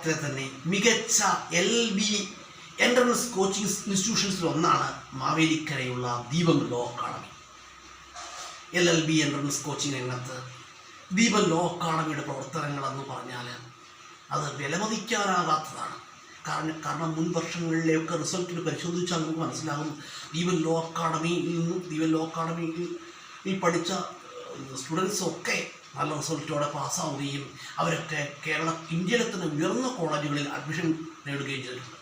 കേരളത്തിലെ തന്നെ മികച്ച LLB എൻട്രൻസ് കോച്ചിങ് ഇൻസ്റ്റിറ്റ്യൂഷൻസിൽ ഒന്നാണ് മാവേലിക്കരയുള്ള ദീപം law academy. LLB entrance coaching രംഗത്ത് ദീപം ലോ അക്കാഡമിയുടെ പ്രവർത്തനങ്ങളെന്ന് പറഞ്ഞാൽ അത് വിലമതിക്കാനാകാത്തതാണ്. കാരണം മുൻ വർഷങ്ങളിലെയൊക്കെ റിസൾട്ടിൽ പരിശോധിച്ചാൽ നമുക്ക് മനസ്സിലാകും, ദീപം ലോ അക്കാഡമിയിൽ പഠിച്ച സ്റ്റുഡൻസൊക്കെ നല്ല റിസൾട്ടോടെ പാസ്സാവുകയും അവരൊക്കെ ഇന്ത്യയിലെ തന്നെ ഉയർന്ന കോളേജുകളിൽ അഡ്മിഷൻ നേടുകയും ചെയ്തിട്ടുണ്ട്.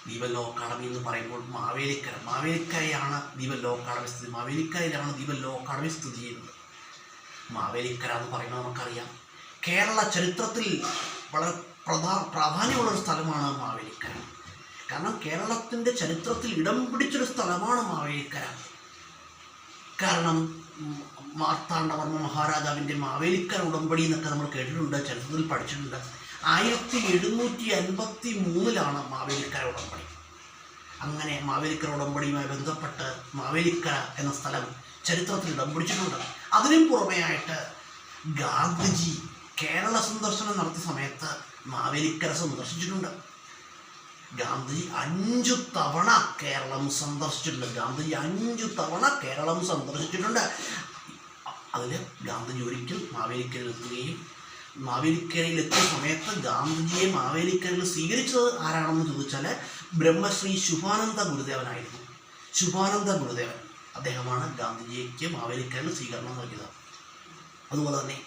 ദീപം ലോ അക്കാഡമി എന്ന് പറയുമ്പോൾ മാവേലിക്കരയാണ് ദീപം ലോ അക്കാഡമി മാവേലിക്കരയിലാണ് ദീപം ലോ അക്കാഡമി സ്ഥിതി ചെയ്യുന്നത്. മാവേലിക്കര എന്ന് പറയുന്നത് നമുക്കറിയാം, കേരള ചരിത്രത്തിൽ വളരെ പ്രാധാന്യമുള്ളൊരു സ്ഥലമാണ് മാവേലിക്കര. കാരണം കേരളത്തിൻ്റെ ചരിത്രത്തിൽ ഇടം പിടിച്ചൊരു സ്ഥലമാണ് മാവേലിക്കര. കാരണം മാർത്താണ്ഡവർമ്മ മഹാരാജാവിൻ്റെ മാവേലിക്കര ഉടമ്പടി എന്നൊക്കെ നമ്മൾ കേട്ടിട്ടുണ്ട്, ചരിത്രത്തിൽ പഠിച്ചിട്ടുണ്ട്. 1753 മാവേലിക്കര ഉടമ്പടി. അങ്ങനെ മാവേലിക്കര ഉടമ്പടിയുമായി ബന്ധപ്പെട്ട് മാവേലിക്കര എന്ന സ്ഥലം ചരിത്രത്തിൽ ഇടം പിടിച്ചിട്ടുണ്ട്. അതിനും പുറമെയായിട്ട് ഗാന്ധിജി കേരള സന്ദർശനം നടത്തിയ സമയത്ത് മാവേലിക്കര സന്ദർശിച്ചിട്ടുണ്ട്. ഗാന്ധിജി 5 തവണ കേരളം സന്ദർശിച്ചിട്ടുണ്ട്. അതിൽ ഗാന്ധിജി ഒരിക്കൽ മാവേലിക്കരയിലെത്തുകയും മാവേലിക്കരയിലെത്തിയ സമയത്ത് ഗാന്ധിജിയെ മാവേലിക്കരയിൽ സ്വീകരിച്ചത് ആരാണെന്ന് ചോദിച്ചാൽ ബ്രഹ്മശ്രീ ശുഭാനന്ദ ഗുരുദേവനായിരുന്നു. ശുഭാനന്ദ ഗുരുദേവൻ അദ്ദേഹമാണ് ഗാന്ധിജിക്ക് മാവേലിക്കരയിൽ സ്വീകരണം നൽകിയത്. അതുപോലെ തന്നെ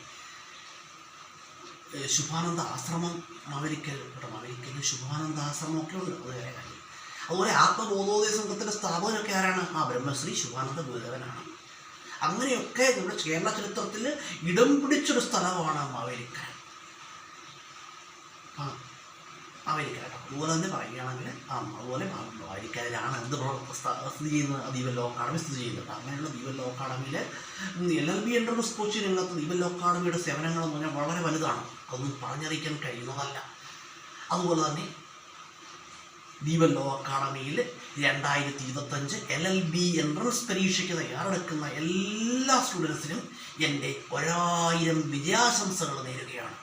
ശുഭാനന്ദ ആശ്രമം മാവേലിക്കരയിൽ ശുഭാനന്ദ ആശ്രമമൊക്കെ ഉണ്ട്. അത് വേറെ കാര്യം. അതുപോലെ ആത്മബോധോദയ സംഘത്തിൻ്റെ സ്ഥാപകനൊക്കെ ആരാണ്? ബ്രഹ്മശ്രീ ശുഭാനന്ദ ഗുരുദേവനാണ്. അങ്ങനെയൊക്കെ നമ്മുടെ കേരള ചരിത്രത്തിൽ ഇടം പിടിച്ചൊരു സ്ഥലമാണ് മാവേലിക്കര. അതുപോലെ തന്നെ പറയുകയാണെങ്കിൽ അതുപോലെ മാവേലിക്കരയിലാണ് സ്ഥിതി ചെയ്യുന്നത്, ദീപം ലോ അക്കാഡമി സ്ഥിതി ചെയ്യുന്നത്. അങ്ങനെയുള്ള ദീപം ലോ അക്കാഡമിയിൽ LLB എൻട്രൻസ് കോച്ചിങ് രംഗത്ത് ദീപം ലോ അക്കാഡമിയുടെ സേവനങ്ങളെന്ന് പറഞ്ഞാൽ വളരെ വലുതാണ്. അതൊന്നും പറഞ്ഞറിയിക്കാൻ കഴിയുന്നതല്ല. അതുപോലെ തന്നെ ദീപം ലോ അക്കാഡമിയിൽ 2025 LLB എൻട്രൻസ് പരീക്ഷയ്ക്ക് തയ്യാറെടുക്കുന്ന എല്ലാ സ്റ്റുഡൻസിനും എൻ്റെ 1000 വിജയാശംസകൾ നേരുകയാണ്.